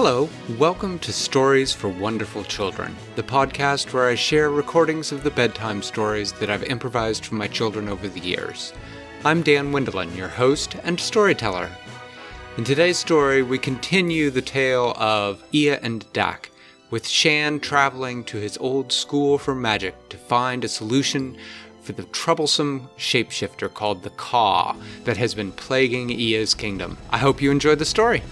Hello, welcome to Stories for Wonderful Children, the podcast where I share recordings of the bedtime stories that I've improvised for my children over the years. I'm Dan Wendelin, your host and storyteller. In today's story, we continue the tale of Ia and Dak, with Shan traveling to his old school for magic to find a solution for the troublesome shapeshifter called the Caw that has been plaguing Ia's kingdom. I hope you enjoyed the story.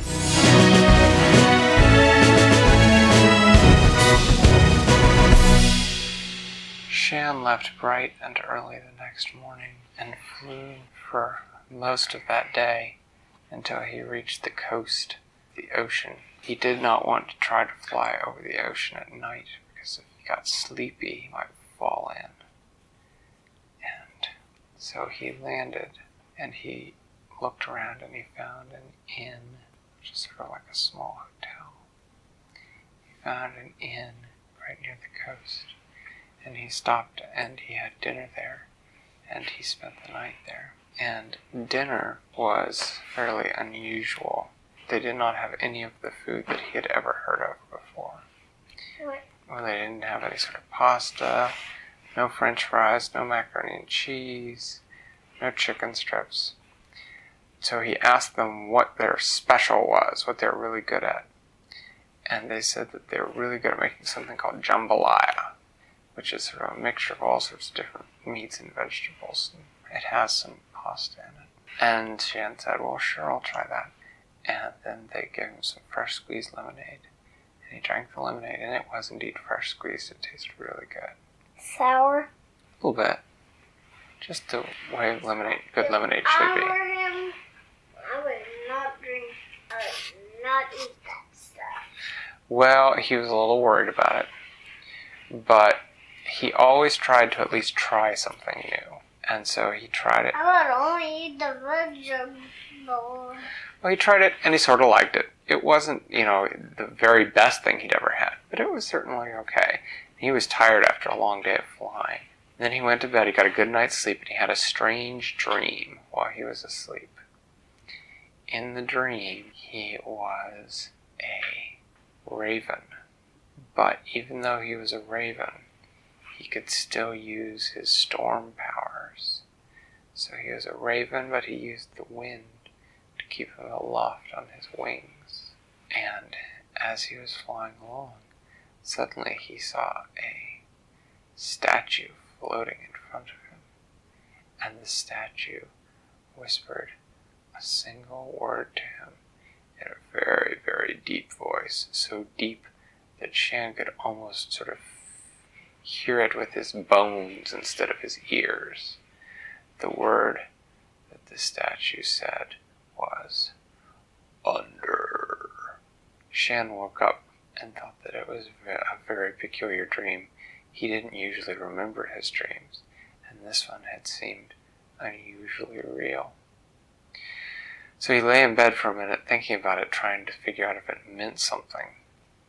Shan left bright and early the next morning and flew for most of that day until he reached the coast of the ocean. He did not want to try to fly over the ocean at night because if he got sleepy, he might fall in. And so he landed and he looked around and he found an inn, which is sort of like a small hotel. He found an inn right near the coast. And he stopped and he had dinner there, and he spent the night there. And dinner was fairly unusual. They did not have any of the food that he had ever heard of before. What? Well, they didn't have any sort of pasta, no French fries, no macaroni and cheese, no chicken strips. So he asked them what their special was, what they were really good at. And they said that they were really good at making something called jambalaya, which is sort of a mixture of all sorts of different meats and vegetables. And it has some pasta in it. And Shan said, well, sure, I'll try that. And then they gave him some fresh squeezed lemonade. And he drank the lemonade, and it was indeed fresh squeezed. It tasted really good. Sour? A little bit. Just the way good lemonade should be. I would not drink, I would not eat that stuff. Well, he was a little worried about it. But he always tried to at least try something new. And so he tried it. I would only eat the vegetable. Well, he tried it and he sort of liked it. It wasn't, the very best thing he'd ever had, but it was certainly okay. He was tired after a long day of flying. Then he went to bed, he got a good night's sleep, and he had a strange dream while he was asleep. In the dream, he was a raven. But even though he was a raven, he could still use his storm powers. So he was a raven, but he used the wind to keep him aloft on his wings. And as he was flying along, suddenly he saw a statue floating in front of him. And the statue whispered a single word to him in a very, very deep voice, so deep that Shan could almost sort of hear it with his bones instead of his ears. The word that the statue said was, under. Shan woke up and thought that it was a very peculiar dream. He didn't usually remember his dreams, and this one had seemed unusually real. So he lay in bed for a minute thinking about it, trying to figure out if it meant something.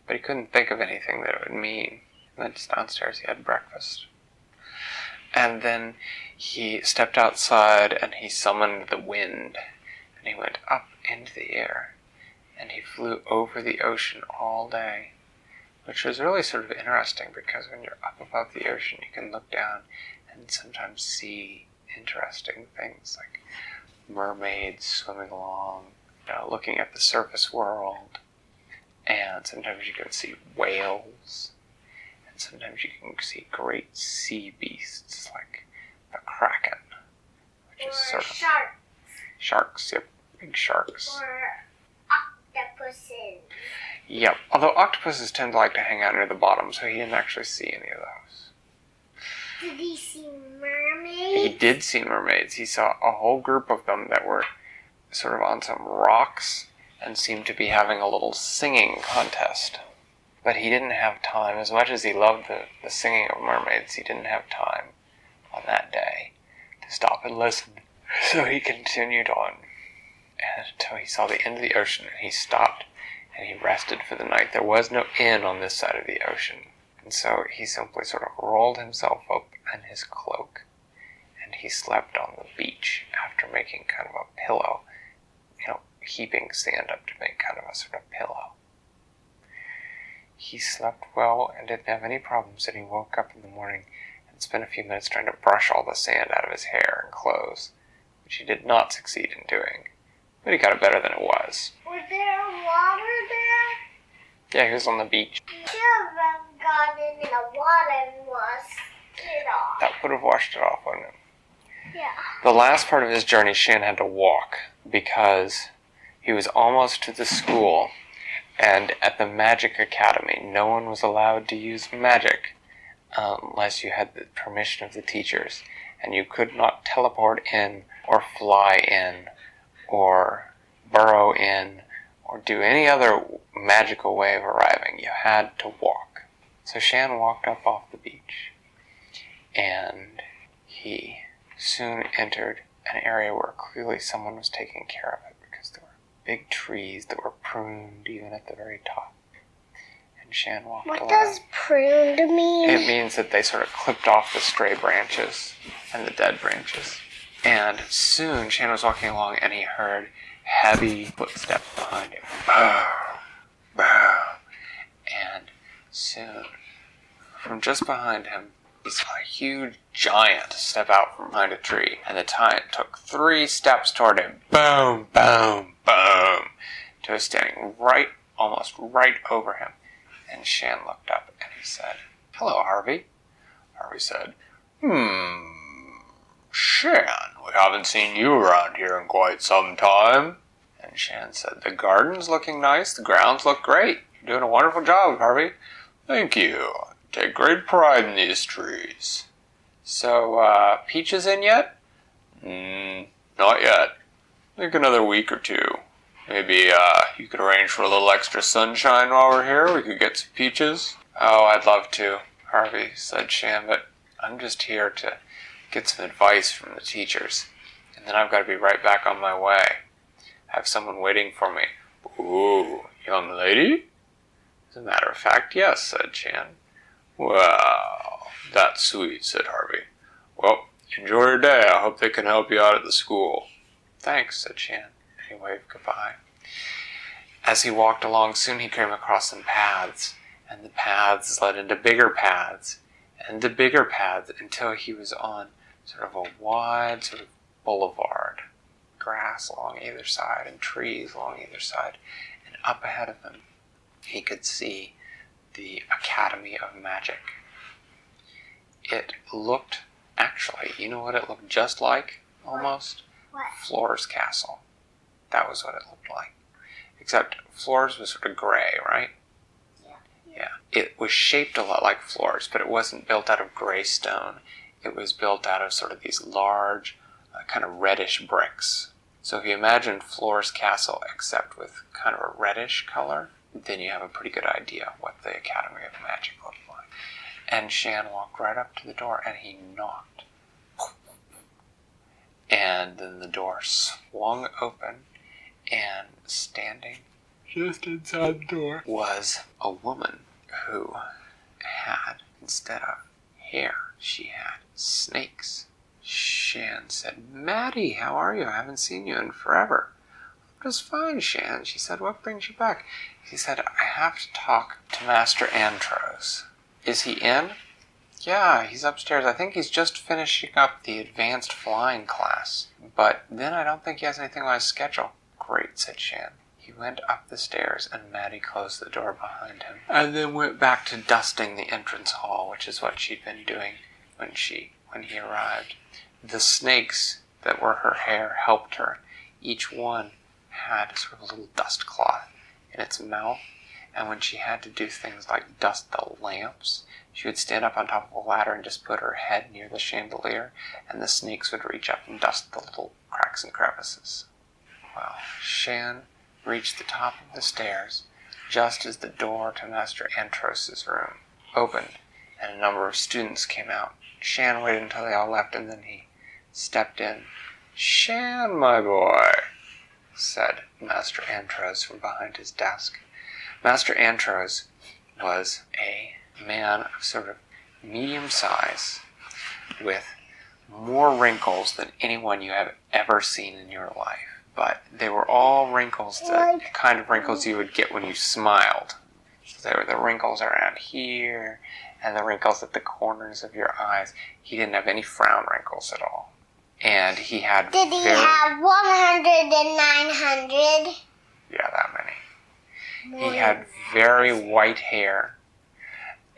But he couldn't think of anything that it would mean. And then downstairs he had breakfast. And then he stepped outside and he summoned the wind. And he went up into the air. And he flew over the ocean all day. Which was really sort of interesting because when you're up above the ocean you can look down and sometimes see interesting things like mermaids swimming along, looking at the surface world. And sometimes you can see whales. And sometimes you can see great sea beasts like the kraken, which is sort of sharks. Sharks, yep, big sharks. Or octopuses. Yep, although octopuses tend to like to hang out near the bottom, so he didn't actually see any of those. Did he see mermaids? He did see mermaids. He saw a whole group of them that were sort of on some rocks and seemed to be having a little singing contest. But he didn't have time. As much as he loved the singing of mermaids, he didn't have time on that day to stop and listen. So he continued on until he saw the end of the ocean, and he stopped and he rested for the night. There was no inn on this side of the ocean, and so he simply sort of rolled himself up in his cloak, and he slept on the beach after making kind of a pillow, heaping sand up to make kind of a sort of pillow. He slept well and didn't have any problems, and he woke up in the morning and spent a few minutes trying to brush all the sand out of his hair and clothes, which he did not succeed in doing. But he got it better than it was. Was there water there? Yeah, he was on the beach. You should have gotten in the water and washed it off. That would have washed it off, wouldn't it? Yeah. The last part of his journey, Shan had to walk because he was almost to the school, and at the Magic Academy, no one was allowed to use magic unless you had the permission of the teachers, and you could not teleport in or fly in or burrow in or do any other magical way of arriving. You had to walk. So Shan walked up off the beach, and he soon entered an area where clearly someone was taking care of it, because there were big trees that were pruned even at the very top. And Shan walked along. What does pruned mean? It means that they sort of clipped off the stray branches and the dead branches. And soon Shan was walking along and he heard heavy footsteps behind him. Bow, bow. And soon, from just behind him, he saw a huge giant step out from behind a tree, and the giant took 3 steps toward him. Boom, boom, boom, to was standing almost right over him. And Shan looked up and he said, "Hello, Harvey." Harvey said, "Shan, we haven't seen you around here in quite some time." And Shan said, "The garden's looking nice, the grounds look great. You're doing a wonderful job, Harvey." "Thank you. Take great pride in these trees." "So, Peaches in yet?" Not yet. I think another week or 2. Maybe, you could arrange for a little extra sunshine while we're here. We could get some peaches." "Oh, I'd love to," Harvey said Shan, "but I'm just here to get some advice from the teachers. And then I've got to be right back on my way. I have someone waiting for me." "Ooh, young lady?" "As a matter of fact, yes," said Shan. "Well, that's sweet," said Harvey. "Well, enjoy your day. I hope they can help you out at the school." "Thanks," said Shan, and he waved goodbye. As he walked along, soon he came across some paths, and the paths led into bigger paths, and to bigger paths, until he was on sort of a wide sort of boulevard. Grass along either side, and trees along either side, and up ahead of him, he could see the Academy of Magic. It looked, actually, you know what it looked just like, almost? What? Floor's castle. That was what it looked like. Except Floor's was sort of gray, right? Yeah. It was shaped a lot like Floor's, but it wasn't built out of gray stone. It was built out of sort of these large, kind of reddish bricks. So if you imagine Floor's castle, except with kind of a reddish color, then you have a pretty good idea what the Academy of Magic looked like. And Shan walked right up to the door and he knocked. And then the door swung open, and standing just inside the door was a woman who had, instead of hair, she had snakes. Shan said, "Maddie, how are you? I haven't seen you in forever." "Just fine, Shan," she said. "What brings you back?" He said, "I have to talk to Master Antros." "Is he in?" "Yeah, he's upstairs. I think he's just finishing up the advanced flying class. But then I don't think he has anything on his schedule." "Great," said Shan. He went up the stairs, and Maddie closed the door behind him, and then went back to dusting the entrance hall, which is what she'd been doing when he arrived. The snakes that were her hair helped her. Each one had sort of a little dust cloth in its mouth, and when she had to do things like dust the lamps, she would stand up on top of a ladder and just put her head near the chandelier, and the snakes would reach up and dust the little cracks and crevices. Well, Shan reached the top of the stairs just as the door to Master Antros' room opened, and a number of students came out. Shan waited until they all left, and then he stepped in. "Shan, my boy," said Master Antros from behind his desk. Master Antros was a man of sort of medium size, with more wrinkles than anyone you have ever seen in your life. But they were all wrinkles, the kind of wrinkles you would get when you smiled. So there were the wrinkles around here, and the wrinkles at the corners of your eyes. He didn't have any frown wrinkles at all. And he had Did he have 100 and 900? Yeah, that many. He had very white hair,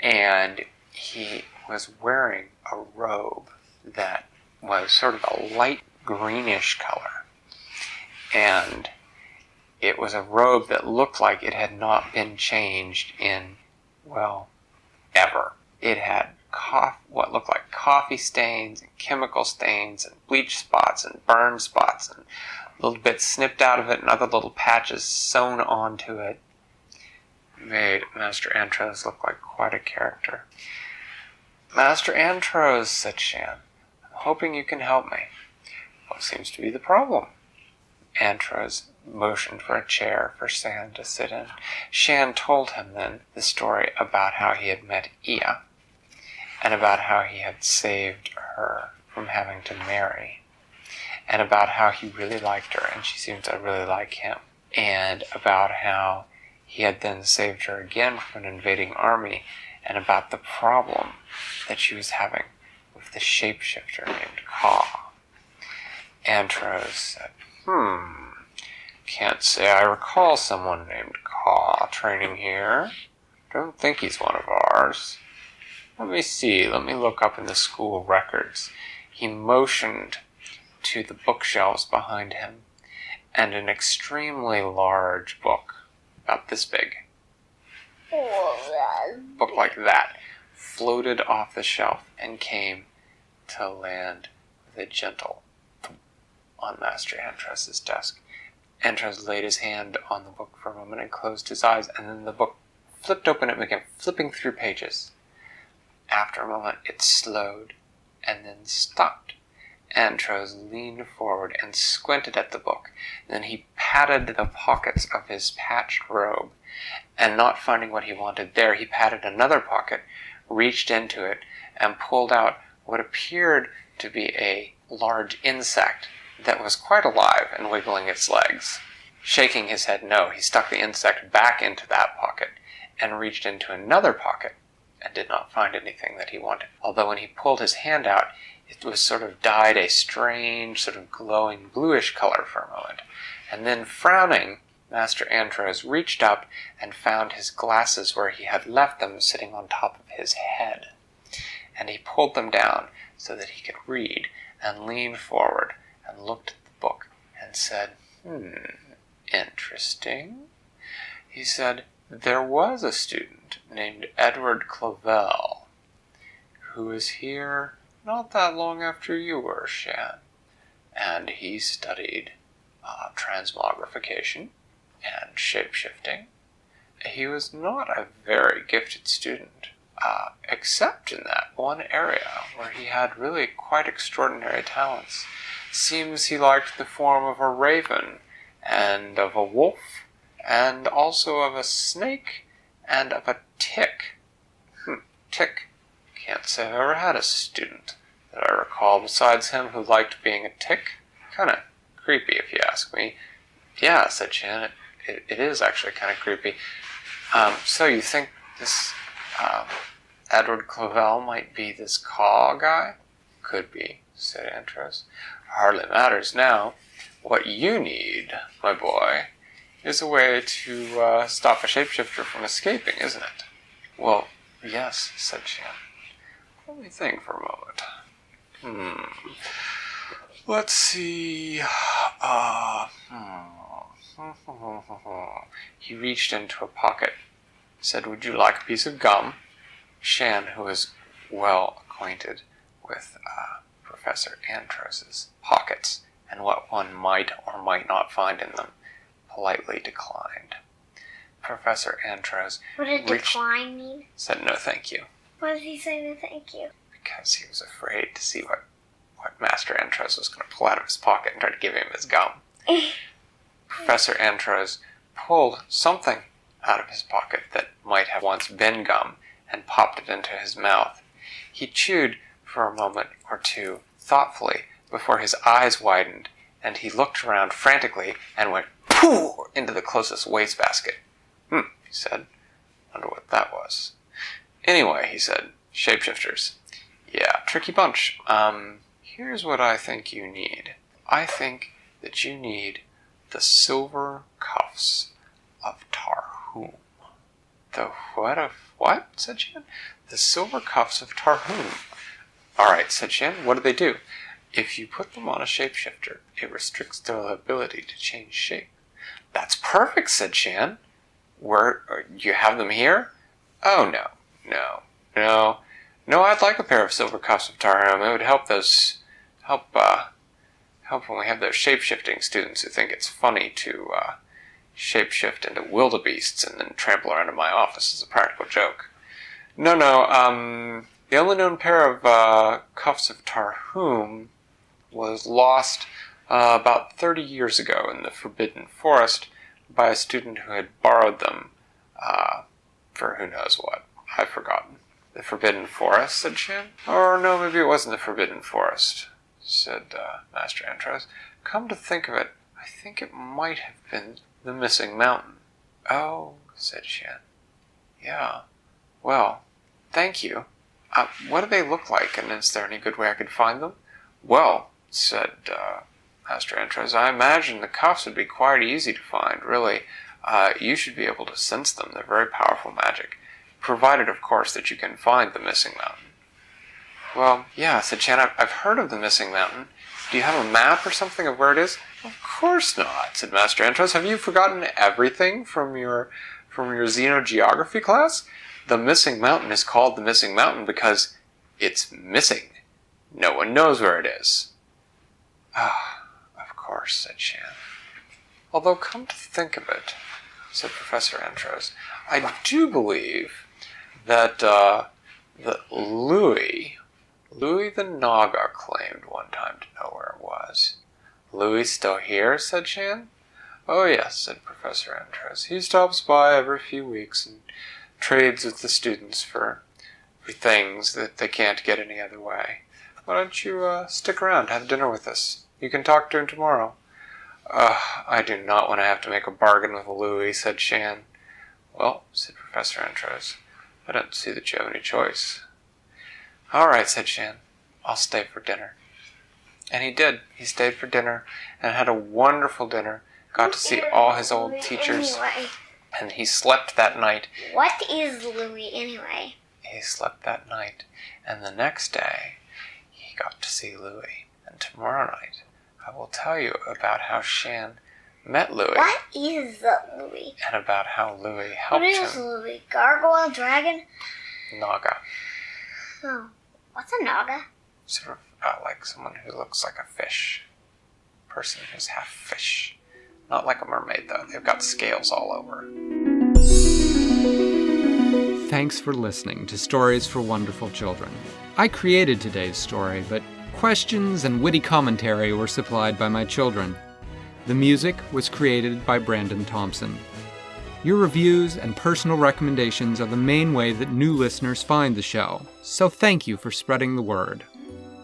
and he was wearing a robe that was sort of a light greenish color. And it was a robe that looked like it had not been changed in, well, ever. It had what looked like coffee stains and chemical stains and bleach spots and burn spots and little bits snipped out of it and other little patches sewn onto it. Made Master Antros look like quite a character. Master Antros, said Shan, I'm hoping you can help me. What seems to be the problem? Antros motioned for a chair for Shan to sit in. Shan told him then the story about how he had met Ia, and about how he had saved her from having to marry, and about how he really liked her and she seemed to really like him, and about how he had then saved her again from an invading army, and about the problem that she was having with the shapeshifter named Ka. Antros said, can't say I recall someone named Ka training here. Don't think he's one of ours. Let me see, let me look up in the school records. He motioned to the bookshelves behind him, and an extremely large book, about this big, book like that, floated off the shelf and came to land with a gentle thump on Master Antros' desk. Antros laid his hand on the book for a moment and closed his eyes, and then the book flipped open and began flipping through pages. After a moment, it slowed and then stopped. Antros leaned forward and squinted at the book. Then he patted the pockets of his patched robe, and not finding what he wanted there, he patted another pocket, reached into it, and pulled out what appeared to be a large insect that was quite alive and wiggling its legs. Shaking his head no, he stuck the insect back into that pocket and reached into another pocket and did not find anything that he wanted. Although when he pulled his hand out, it was sort of dyed a strange, sort of glowing bluish color for a moment. And then frowning, Master Antros reached up and found his glasses where he had left them sitting on top of his head. And he pulled them down so that he could read and leaned forward and looked at the book and said, interesting. He said, there was a student named Edward Clavell who was here not that long after you were, Shan, and he studied transmogrification and shapeshifting. He was not a very gifted student, except in that one area where he had really quite extraordinary talents. Seems he liked the form of a raven, and of a wolf, and also of a snake, and of a tick. Tick. Can't say I've ever had a student that I recall besides him who liked being a tick. Kinda creepy, if you ask me. Yeah, said Shan, it is actually kind of creepy. So you think this Edward Clavell might be this Caw guy? Could be, said Antros. Hardly matters now. What you need, my boy, is a way to stop a shapeshifter from escaping, isn't it? Well, yes, said Shan. Let me think for a moment. Let's see. He reached into a pocket, said, would you like a piece of gum? Shan, who was well acquainted with Professor Antros' pockets and what one might or might not find in them, politely declined. Professor Antros What did decline mean? Said no thank you. Why did he say no thank you? Because he was afraid to see what Master Antros was going to pull out of his pocket and try to give him his gum. Professor Antros pulled something out of his pocket that might have once been gum and popped it into his mouth. He chewed for a moment or two thoughtfully before his eyes widened, and he looked around frantically and went pooh into the closest wastebasket. He said, Wonder what that was. Anyway, he said, shapeshifters. Yeah, tricky bunch. Here's what I think you need. I think that you need the silver cuffs of Tarhum. The what of what? Said Shan. The silver cuffs of Tarhum. Alright, said Shan, what do they do? If you put them on a shapeshifter, it restricts their ability to change shape. That's perfect, said Shan. Where, you have them here? Oh, no, I'd like a pair of silver cuffs of Tarhum. It would help when we have those shape-shifting students who think it's funny to shape-shift into wildebeests and then trample around in my office as a practical joke. No, the only known pair of cuffs of Tarhum was lost about 30 years ago in the Forbidden Forest by a student who had borrowed them for who knows what. I've forgotten. The Forbidden Forest, said Shan. Or no, maybe it wasn't the Forbidden Forest, said Master Antros. Come to think of it, I think it might have been the Missing Mountain. Oh, said Shan. Yeah. Well, thank you. What do they look like, and is there any good way I could find them? Well, said Master Antros, I imagine the cuffs would be quite easy to find, really. You should be able to sense them. They're very powerful magic. Provided, of course, that you can find the Missing Mountain. Well, yeah, said Shan, I've heard of the Missing Mountain. Do you have a map or something of where it is? Of course not, said Master Antros. Have you forgotten everything from your xenogeography class? The Missing Mountain is called the Missing Mountain because it's missing. No one knows where it is. Ah, of course, said Shan. Although, come to think of it, said Professor Antros, I do believe that Louis the Naga claimed one time to know where it was. Louis still here? Said Shan. Oh yes, said Professor Antros. He stops by every few weeks and trades with the students for things that they can't get any other way. Why don't you stick around, have dinner with us? You can talk to him tomorrow. I do not want to have to make a bargain with Louis, said Shan. Well, said Professor Antros, I don't see that you have any choice. All right, said Shan. I'll stay for dinner. And he did. He stayed for dinner and had a wonderful dinner. Got to see all his old teachers. Anyway. And he slept that night. What is Louis anyway? He slept that night. And the next day, he got to see Louis. And tomorrow night, I will tell you about how Shan met Louis. What is Louis? And about how Louis helped him. What is Louis? Gargoyle? Dragon? Naga. Oh. What's a Naga? Sort of like someone who looks like a fish. Person who's half fish. Not like a mermaid, though. They've got scales all over. Thanks for listening to Stories for Wonderful Children. I created today's story, but questions and witty commentary were supplied by my children. The music was created by Brandon Thompson. Your reviews and personal recommendations are the main way that new listeners find the show, so thank you for spreading the word.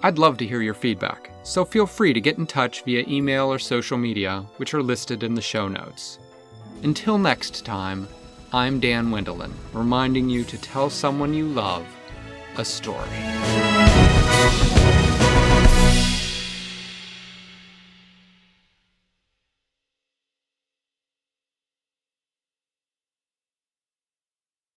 I'd love to hear your feedback, so feel free to get in touch via email or social media, which are listed in the show notes. Until next time, I'm Dan Wendelin, reminding you to tell someone you love a story.